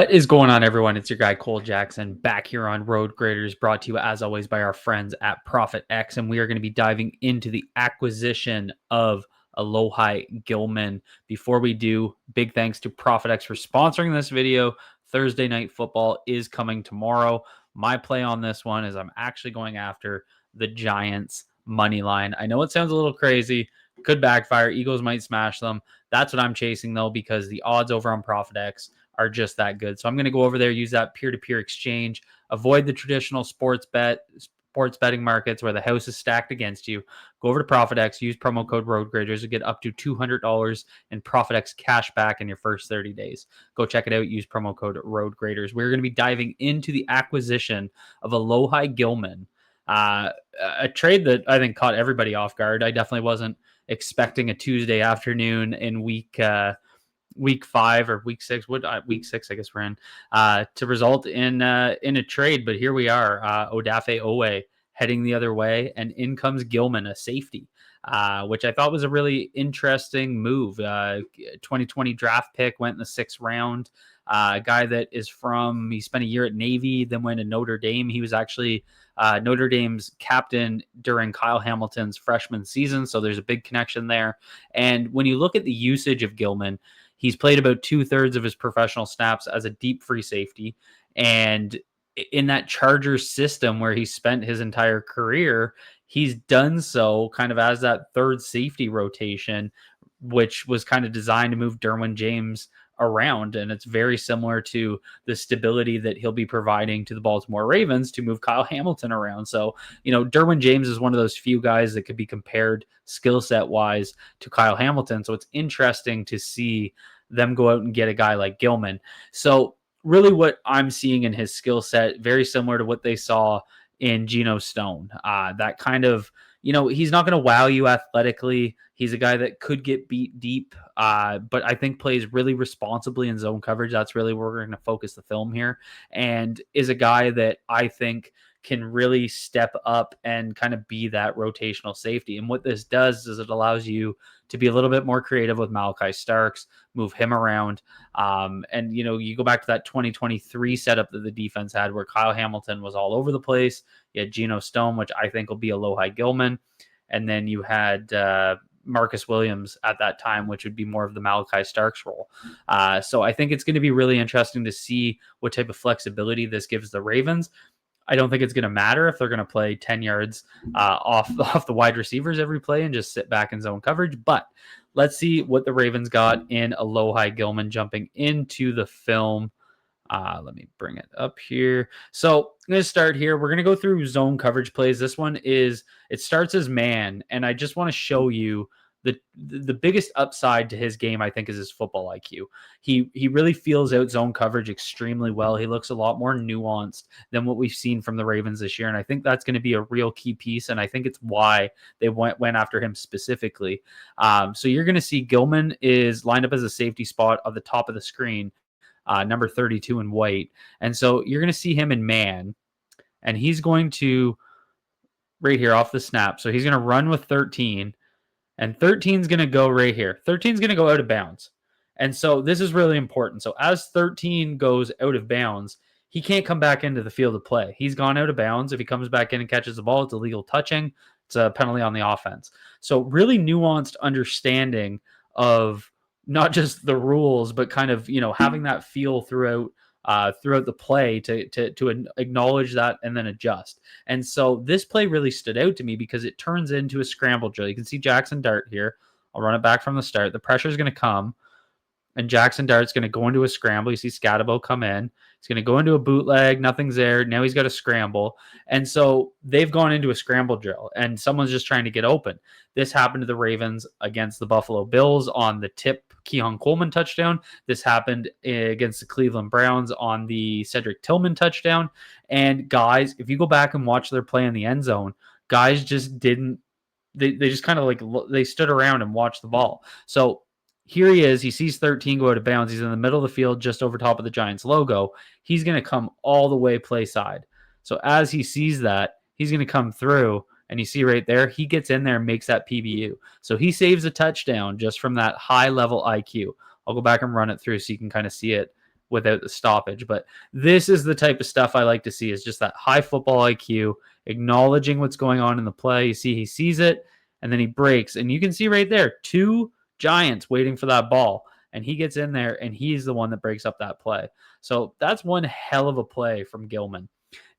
What is going on, everyone? It's your guy Cole Jackson back here on Road Graders, brought to you as always by our friends at Profit X, and we are going to be diving into the acquisition of Alohai Gilman. Before we do, big thanks to Profit X for sponsoring this video. Thursday Night Football is coming tomorrow. My play on this one is I'm actually going after the Giants money line. I know it sounds a little crazy, could backfire. Eagles might smash them. That's what I'm chasing though, because the odds over on Profit X are just that good. So I'm going to go over there, use that peer-to-peer exchange, avoid the traditional sports betting markets where the house is stacked against you. Go over to ProfitX, use promo code RoadGraders to get up to $200 in ProfitX cash back in your first 30 days. Go check it out. Use promo code RoadGraders. We're going to be diving into the acquisition of Alohai Gilman, a trade that I think caught everybody off guard. I definitely wasn't expecting a Tuesday afternoon in week 5 or week 6, week 6 I guess we're in, to result in a trade. But here we are, Odafe Owe heading the other way, and in comes Gilman, a safety, which I thought was a really interesting move. 2020 draft pick, went in the 6th round. A guy that he spent a year at Navy, then went to Notre Dame. He was actually Notre Dame's captain during Kyle Hamilton's freshman season, so there's a big connection there. And when you look at the usage of Gilman, he's played about 2/3 of his professional snaps as a deep free safety. And in that Chargers system where he spent his entire career, he's done so kind of as that third safety rotation, which was kind of designed to move Derwin James around. And it's very similar to the stability that he'll be providing to the Baltimore Ravens to move Kyle Hamilton around. So, Derwin James is one of those few guys that could be compared skill set wise to Kyle Hamilton. So it's interesting to see them go out and get a guy like Gilman. So really what I'm seeing in his skill set, very similar to what they saw in Geno Stone. That kind of, he's not going to wow you athletically. He's a guy that could get beat deep, but I think plays really responsibly in zone coverage. That's really where we're going to focus the film here, and is a guy that I think can really step up and kind of be that rotational safety. And what this does is it allows you to be a little bit more creative with Malachi Starks, move him around. And, you go back to that 2023 setup that the defense had where Kyle Hamilton was all over the place. You had Geno Stone, which I think will be Alohai Gilman. And then you had Marcus Williams at that time, which would be more of the Malachi Starks role. So I think it's going to be really interesting to see what type of flexibility this gives the Ravens. I don't think it's going to matter if they're going to play 10 yards off the wide receivers every play and just sit back in zone coverage. But let's see what the Ravens got in Alohai Gilman jumping into the film. Let me bring it up here. So I'm going to start here. We're going to go through zone coverage plays. This one it starts as man, and I just want to show you the biggest upside to his game, I think, is his football IQ. He really feels out zone coverage extremely well. He looks a lot more nuanced than what we've seen from the Ravens this year, and I think that's going to be a real key piece, and I think it's why they went after him specifically. So you're going to see Gilman is lined up as a safety spot at the top of the screen, number 32 in white. And so you're going to see him in man, and he's going to, right here off the snap, so he's going to run with 13, and 13 is going to go right here. 13 is going to go out of bounds. And so this is really important. So as 13 goes out of bounds, he can't come back into the field of play. He's gone out of bounds. If he comes back in and catches the ball, it's illegal touching. It's a penalty on the offense. So really nuanced understanding of not just the rules, but kind of, having that feel throughout the play to acknowledge that and then adjust. And so this play really stood out to me because it turns into a scramble drill. You can see Jackson Dart here. I'll run it back from the start. The pressure is going to come, and Jackson Dart's going to go into a scramble. You see Scatabo come in. He's going to go into a bootleg. Nothing's there. Now he's got a scramble. And so they've gone into a scramble drill, and someone's just trying to get open. This happened to the Ravens against the Buffalo Bills on the tip Keon Coleman touchdown. This happened against the Cleveland Browns on the Cedric Tillman touchdown. And guys, if you go back and watch their play in the end zone, guys just didn't, they just kind of they stood around and watched the ball. So here he is. He sees 13 go out of bounds. He's in the middle of the field, just over top of the Giants logo. He's going to come all the way play side. So as he sees that, he's going to come through, and you see right there, he gets in there and makes that PBU. So he saves a touchdown just from that high level IQ. I'll go back and run it through so you can kind of see it without the stoppage. But this is the type of stuff I like to see, is just that high football IQ, acknowledging what's going on in the play. You see, he sees it and then he breaks. And you can see right there, two Giants waiting for that ball. And he gets in there and he's the one that breaks up that play. So that's one hell of a play from Gilman.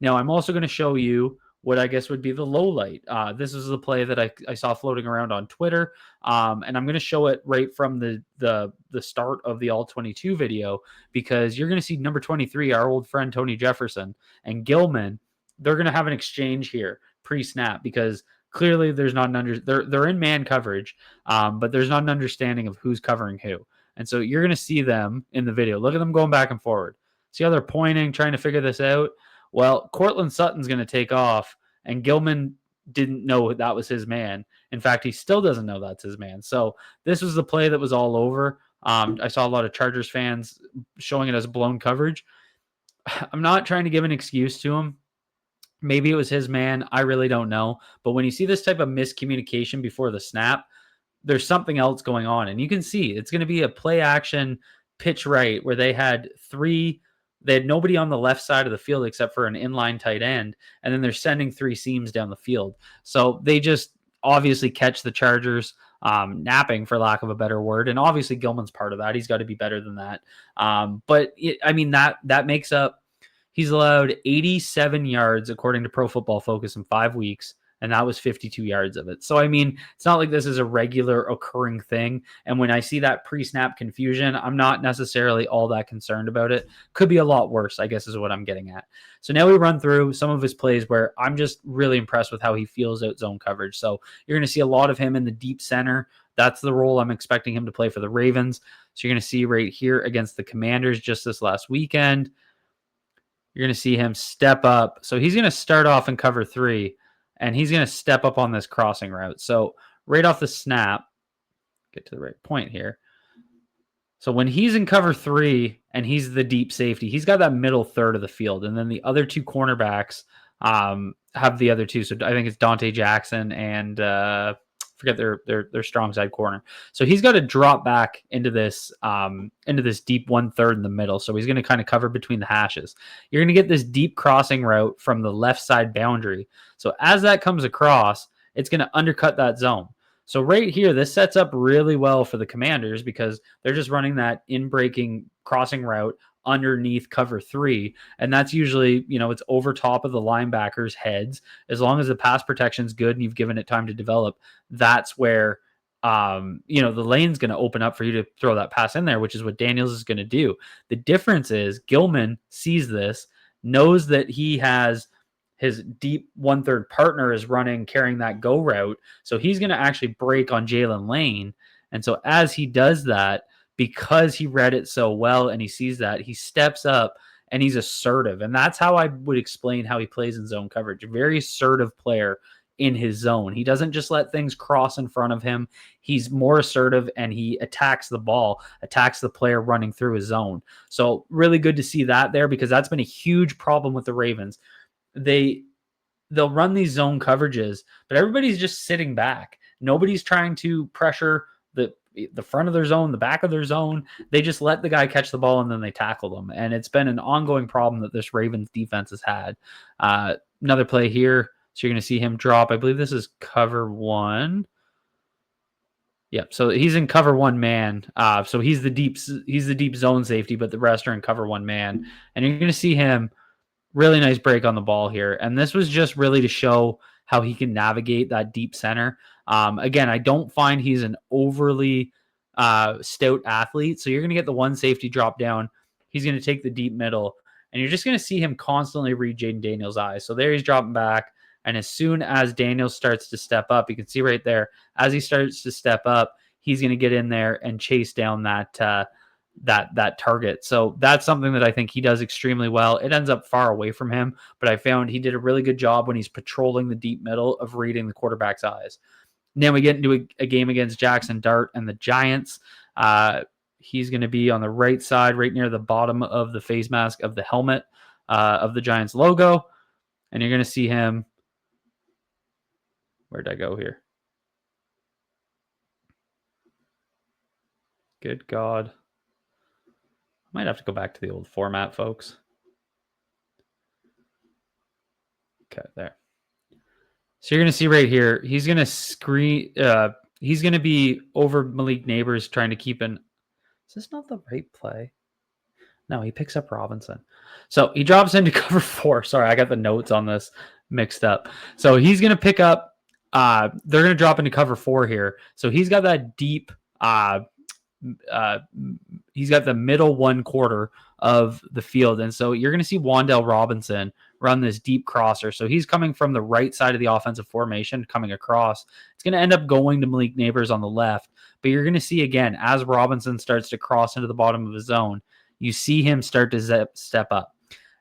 Now, I'm also going to show you what I guess would be the low light. This is the play that I saw floating around on Twitter, and I'm going to show it right from the start of the All-22 video, because you're going to see number 23, our old friend Tony Jefferson, and Gilman. They're going to have an exchange here pre-snap, because clearly there's not an they're in man coverage, but there's not an understanding of who's covering who. And so you're going to see them in the video. Look at them going back and forward. See how they're pointing, trying to figure this out? Well, Cortland Sutton's going to take off, and Gilman didn't know that was his man. In fact, he still doesn't know that's his man. So this was the play that was all over. I saw a lot of Chargers fans showing it as blown coverage. I'm not trying to give an excuse to him. Maybe it was his man. I really don't know. But when you see this type of miscommunication before the snap, there's something else going on. And you can see it's going to be a play action pitch right, where they had nobody on the left side of the field except for an inline tight end. And then they're sending three seams down the field. So they just obviously catch the Chargers napping, for lack of a better word. And obviously Gilman's part of that. He's got to be better than that. That makes up, he's allowed 87 yards according to Pro Football Focus in 5 weeks, and that was 52 yards of it. So, I mean, it's not like this is a regular occurring thing. And when I see that pre-snap confusion, I'm not necessarily all that concerned about it. Could be a lot worse, I guess, is what I'm getting at. So now we run through some of his plays where I'm just really impressed with how he feels out zone coverage. So you're going to see a lot of him in the deep center. That's the role I'm expecting him to play for the Ravens. So you're going to see right here against the Commanders just this last weekend, you're going to see him step up. So he's going to start off in cover 3, and he's going to step up on this crossing route. So right off the snap, get to the right point here. So when he's in cover 3 and he's the deep safety, he's got that middle third of the field. And then the other two cornerbacks have the other two. So I think it's Dante Jackson and forget their strong side corner. So he's got to drop back into this deep 1/3 in the middle. So he's going to kind of cover between the hashes. You're going to get this deep crossing route from the left side boundary. So as that comes across, it's going to undercut that zone. So right here, this sets up really well for the Commanders, because they're just running that in-breaking crossing route underneath cover 3. And that's usually, it's over top of the linebackers' heads. As long as the pass protection's good and you've given it time to develop, that's where, the lane's going to open up for you to throw that pass in there, which is what Daniels is going to do. The difference is Gilman sees this, knows that he has his deep 1/3 partner is carrying that go route. So he's going to actually break on Jalen Lane. And so as he does that, because he read it so well and he sees that, he steps up and he's assertive. And that's how I would explain how he plays in zone coverage. A very assertive player in his zone. He doesn't just let things cross in front of him. He's more assertive and he attacks the ball, attacks the player running through his zone. So really good to see that there, because that's been a huge problem with the Ravens. They'll run these zone coverages, but everybody's just sitting back. Nobody's trying to pressure the front of their zone, the back of their zone. They just let the guy catch the ball and then they tackle them. And it's been an ongoing problem that this Ravens defense has had. Another play here. So you're going to see him drop. I believe this is cover 1. Yep. So he's in cover 1 man. So he's the deep zone safety, but the rest are in cover 1 man. And you're going to see him. Really nice break on the ball here. And this was just really to show how he can navigate that deep center. Again, I don't find he's an overly stout athlete. So you're going to get the one safety drop down. He's going to take the deep middle. And you're just going to see him constantly read Jaden Daniels' eyes. So there he's dropping back. And as soon as Daniels starts to step up, you can see right there, as he starts to step up, he's going to get in there and chase down that target. So that's something that I think he does extremely well. It ends up far away from him, but I found he did a really good job when he's patrolling the deep middle of reading the quarterback's eyes. Now we get into a game against Jackson Dart and the Giants. He's going to be on the right side, right near the bottom of the face mask of the helmet of the Giants logo. And you're going to see him. Where'd I go here? Good God. Might have to go back to the old format, folks. Okay, there. So you're going to see right here, he's going to screen, he's going to be over Malik Neighbors trying to keep an, is this not the right play? No, he picks up Robinson. So he drops into cover 4. Sorry, I got the notes on this mixed up. So he's going to pick up, they're going to drop into cover 4 here. So he's got that deep, he's got the middle 1/4 of the field. And so you're going to see Wan'Dale Robinson run this deep crosser. So he's coming from the right side of the offensive formation, coming across. It's going to end up going to Malik Neighbors on the left. But you're going to see, again, as Robinson starts to cross into the bottom of the zone, you see him start to step up.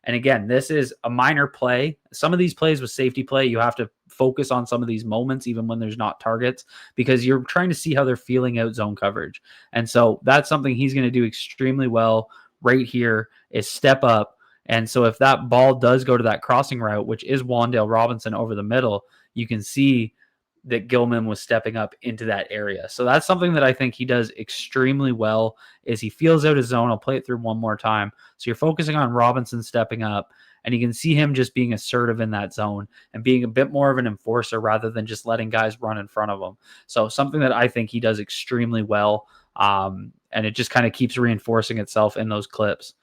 And again, this is a minor play. Some of these plays with safety play, you have to focus on some of these moments, even when there's not targets, because you're trying to see how they're feeling out zone coverage. And so that's something he's going to do extremely well right here, is step up. And so if that ball does go to that crossing route, which is Wan'Dale Robinson over the middle, you can see that Gilman was stepping up into that area. So that's something that I think he does extremely well, is he feels out his zone. I'll play it through one more time. So you're focusing on Robinson stepping up, and you can see him just being assertive in that zone and being a bit more of an enforcer rather than just letting guys run in front of him. So something that I think he does extremely well, and it just kind of keeps reinforcing itself in those clips.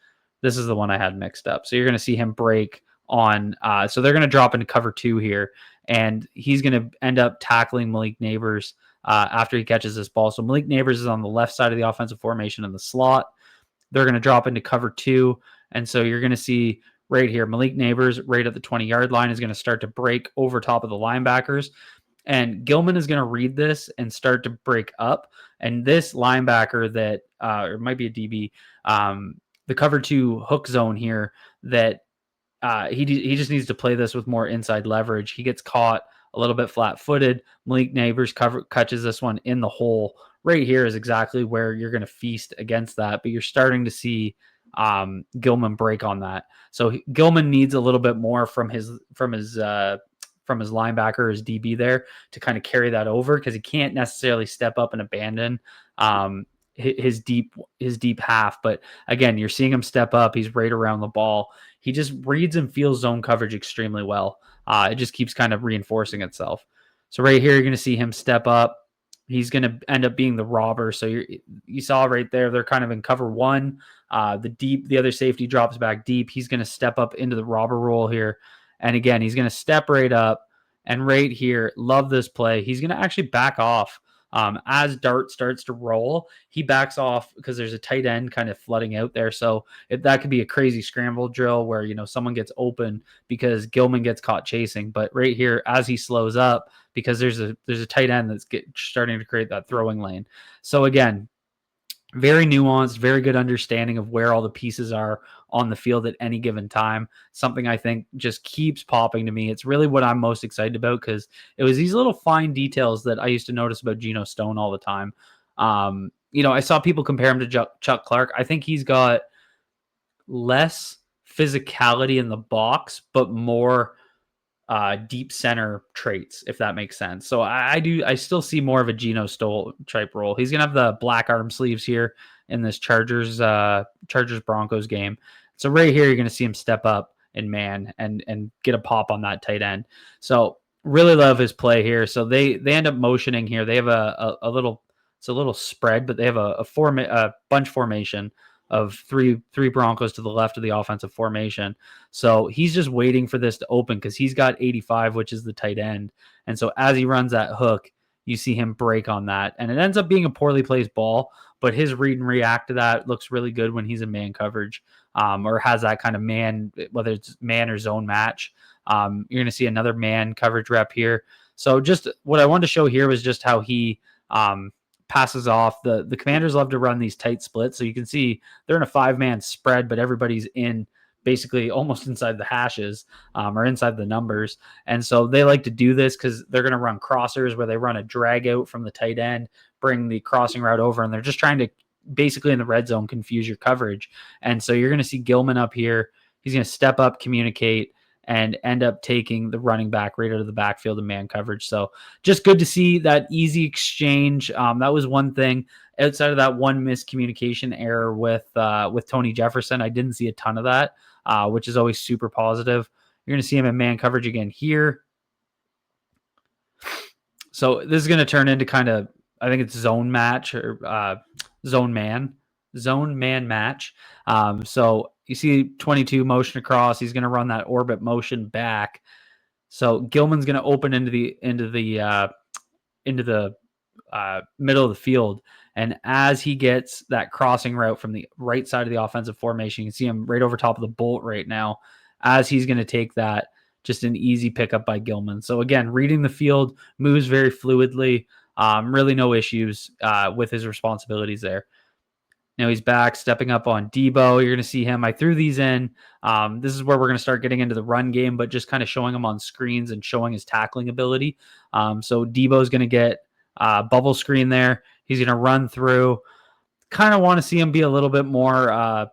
This is the one I had mixed up. So you're going to see him break on, so they're going to drop into cover 2 here, and he's going to end up tackling Malik Neighbors after he catches this ball. So Malik Neighbors is on the left side of the offensive formation in the slot. They're going to drop into cover 2, and so you're going to see right here, Malik Neighbors right at the 20-yard line is going to start to break over top of the linebackers. And Gilman is going to read this and start to break up. And this linebacker that, or it might be a DB, the cover 2 hook zone here, that he just needs to play this with more inside leverage. He gets caught a little bit flat-footed. Malik Neighbors catches this one in the hole. Right here is exactly where you're going to feast against that, but you're starting to see Gilman break on that. So Gilman needs a little bit more from his linebacker, his DB there, to kind of carry that over, because he can't necessarily step up and abandon his deep half. But again, you're seeing him step up. He's right around the ball. He just reads and feels zone coverage extremely well. It just keeps kind of reinforcing itself. So right here, you're going to see him step up. He's going to end up being the robber. So you saw right there, they're kind of in cover 1. The other safety drops back deep. He's going to step up into the robber role here. And again, he's going to step right up. And right here, love this play. He's going to actually back off. As Dart starts to roll, he backs off because there's a tight end kind of flooding out there. So that could be a crazy scramble drill where, someone gets open because Gilman gets caught chasing. But right here, as he slows up, because there's a tight end that's starting to create that throwing lane. So again, very nuanced, very good understanding of where all the pieces are on the field at any given time. Something I think just keeps popping to me. It's really what I'm most excited about, because it was these little fine details that I used to notice about Geno Stone all the time. I saw people compare him to Chuck Clark. I think he's got less physicality in the box, but more deep center traits, if that makes sense. So I still see more of a Geno Stone type role. He's gonna have the black arm sleeves here in this Chargers Broncos game. So right here, you're gonna see him step up and man and get a pop on that tight end. So really love his play here. So they end up motioning here. They have a little spread, but they have a bunch formation of three Broncos to the left of the offensive formation. So he's just waiting for this to open because he's got 85, which is the tight end. And so as he runs that hook, you see him break on that. And it ends up being a poorly placed ball, but his read and react to that looks really good when he's in man coverage, or has that kind of man, whether it's man or zone match. You're going to see another man coverage rep here. So just what I wanted to show here was just how he passes off. The Commanders love to run these tight splits. So you can see they're in a 5-man spread, but everybody's in basically almost inside the hashes, or inside the numbers. And so they like to do this because they're going to run crossers where they run a drag out from the tight end, bring the crossing route over, and they're just trying to basically in the red zone confuse your coverage. And so you're going to see Gilman up here. He's going to step up, communicate, and end up taking the running back right out of the backfield in man coverage. So just good to see that easy exchange. That was one thing outside of that one miscommunication error with Tony Jefferson. I didn't see a ton of that, which is always super positive. You're going to see him in man coverage again here. So this is going to turn into kind of, I think it's zone match or zone man match. So you see 22 motion across. He's going to run that orbit motion back. So Gilman's going to open into the middle of the field. And as he gets that crossing route from the right side of the offensive formation, you can see him right over top of the bolt right now. As he's going to take that, just an easy pickup by Gilman. So again, reading the field, moves very fluidly. Really no issues with his responsibilities there. Now he's back, stepping up on Debo. You're going to see him. I threw these in. This is where we're going to start getting into the run game, but just kind of showing him on screens and showing his tackling ability. So Debo's going to get bubble screen there. He's going to run through. Kind of want to see him be a little bit more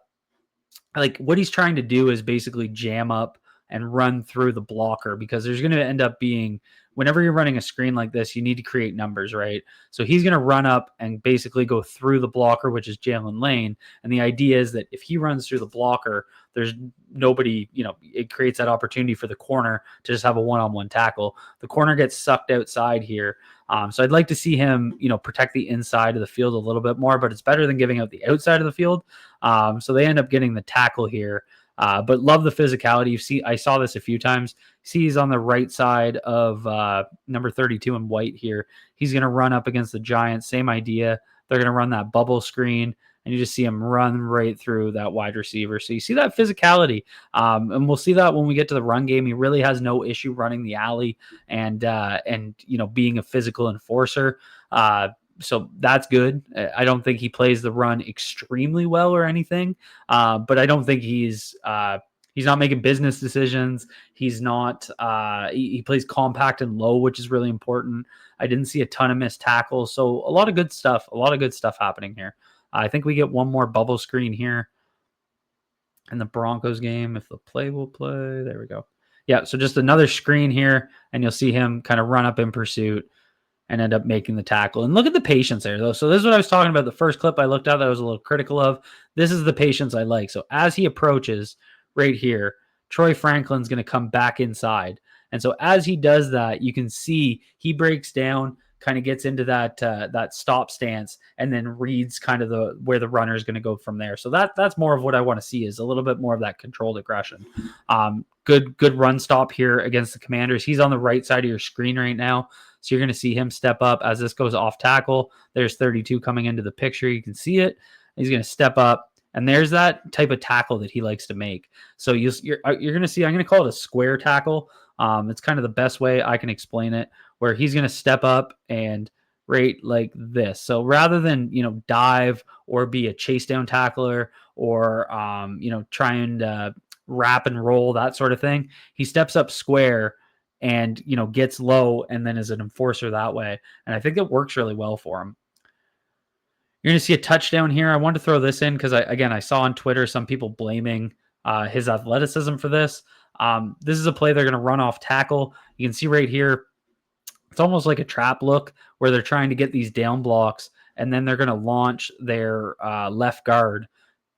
like what he's trying to do is basically jam up and run through the blocker, because there's going to end up being, whenever you're running a screen like this, you need to create numbers, right? So he's going to run up and basically go through the blocker, which is Jalen Lane. And the idea is that if he runs through the blocker, there's nobody, it creates that opportunity for the corner to just have a one-on-one tackle. The corner gets sucked outside here. So I'd like to see him, protect the inside of the field a little bit more, but it's better than giving out the outside of the field. So they end up getting the tackle here. But love the physicality. I saw this a few times. See, he's on the right side of number 32 in white here. He's going to run up against the Giants. Same idea. They're going to run that bubble screen, and you just see him run right through that wide receiver. So you see that physicality, and we'll see that when we get to the run game. He really has no issue running the alley and being a physical enforcer. So that's good. I don't think he plays the run extremely well or anything, but I don't think he's not making business decisions. He's not. He plays compact and low, which is really important. I didn't see a ton of missed tackles, so a lot of good stuff. A lot of good stuff happening here. I think we get one more bubble screen here in the Broncos game if the play will play. There we go. Yeah, so just another screen here, and you'll see him kind of run up in pursuit and end up making the tackle. And look at the patience there, though. So this is what I was talking about. The first clip I looked at that I was a little critical of. This is the patience I like. So as he approaches right here, Troy Franklin's going to come back inside. And so as he does that, you can see he breaks down, kind of gets into that stop stance, and then reads kind of where the runner is going to go from there. So that's more of what I want to see, is a little bit more of that controlled aggression. Good run stop here against the Commanders. He's on the right side of your screen right now. So you're going to see him step up as this goes off tackle. There's 32 coming into the picture. You can see it. He's going to step up, and there's that type of tackle that he likes to make. So you're going to see, I'm going to call it a square tackle. It's kind of the best way I can explain it, where he's going to step up and right like this. So rather than, dive or be a chase down tackler or, try and wrap and roll, that sort of thing, he steps up square and, gets low and then is an enforcer that way. And I think it works really well for him. You're going to see a touchdown here. I wanted to throw this in because, I saw on Twitter some people blaming his athleticism for this. This is a play they're going to run off tackle. You can see right here, it's almost like a trap look where they're trying to get these down blocks, and then they're going to launch their left guard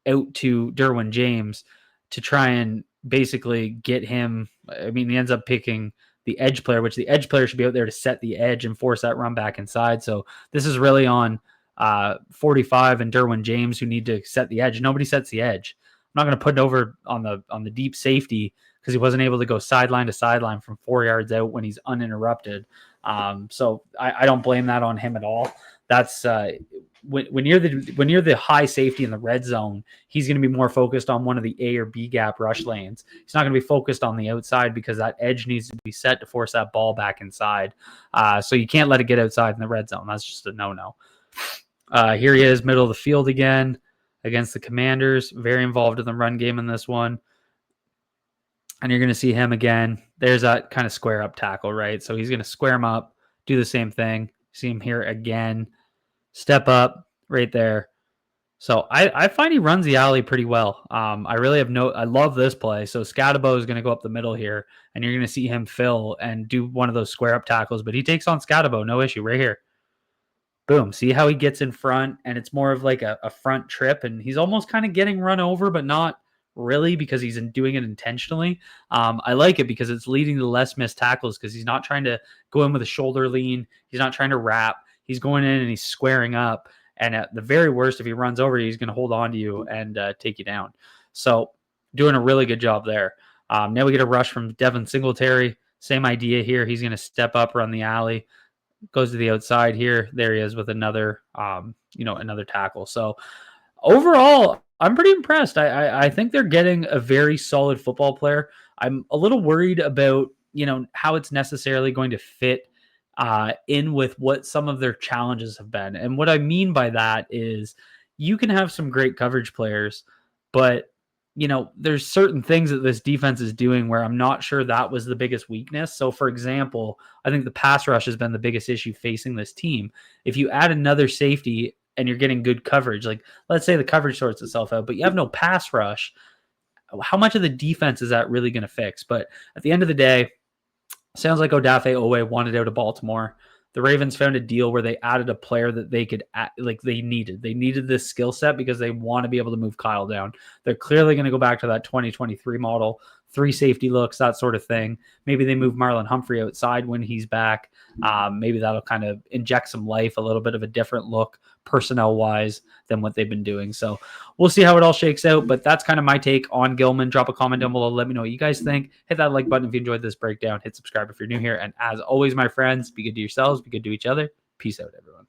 out to Derwin James to try and basically get him. I mean, he ends up picking the edge player, which the edge player should be out there to set the edge and force that run back inside. So this is really on 45 and Derwin James, who need to set the edge. Nobody sets the edge. I'm not going to put it over on the deep safety because he wasn't able to go sideline to sideline from 4 yards out when he's uninterrupted. So I don't blame that on him at all. That's when you're the high safety in the red zone, he's going to be more focused on one of the A or B gap rush lanes. He's not going to be focused on the outside because that edge needs to be set to force that ball back inside. So you can't let it get outside in the red zone. That's just a no-no. Here he is, middle of the field again against the Commanders. Very involved in the run game in this one. And you're going to see him again. There's that kind of square up tackle, right? So he's going to square him up, do the same thing. See him here again. Step up right there. So I find he runs the alley pretty well. I really have I love this play. So Scatabo is going to go up the middle here, and you're going to see him fill and do one of those square up tackles, but he takes on Scatabo, no issue, right here. Boom. See how he gets in front, and it's more of like a front trip, and he's almost kind of getting run over, but not really because he's doing it intentionally. I like it because it's leading to less missed tackles because he's not trying to go in with a shoulder lean. He's not trying to wrap. He's going in and he's squaring up. And at the very worst, if he runs over you, he's going to hold on to you and take you down. So doing a really good job there. Now we get a rush from Devin Singletary. Same idea here. He's going to step up, run the alley, goes to the outside here. There he is with another, another tackle. So overall, I'm pretty impressed. I think they're getting a very solid football player. I'm a little worried about, how it's necessarily going to fit in with what some of their challenges have been. And what I mean by that is you can have some great coverage players, but there's certain things that this defense is doing where I'm not sure that was the biggest weakness. So, for example, I think the pass rush has been the biggest issue facing this team. If you add another safety and you're getting good coverage, like let's say the coverage sorts itself out, but you have no pass rush, how much of the defense is that really going to fix? But at the end of the day, sounds like Odafe Owe wanted out of Baltimore. The Ravens found a deal where they added a player that they could they needed. They needed this skill set because they want to be able to move Kyle down. They're clearly going to go back to that 2023 model, 3 safety looks, that sort of thing. Maybe they move Marlon Humphrey outside when he's back. Maybe that'll kind of inject some life, a little bit of a different look personnel-wise than what they've been doing. So we'll see how it all shakes out, but that's kind of my take on Gilman. Drop a comment down below. Let me know what you guys think. Hit that like button if you enjoyed this breakdown. Hit subscribe if you're new here. And as always, my friends, be good to yourselves, be good to each other. Peace out, everyone.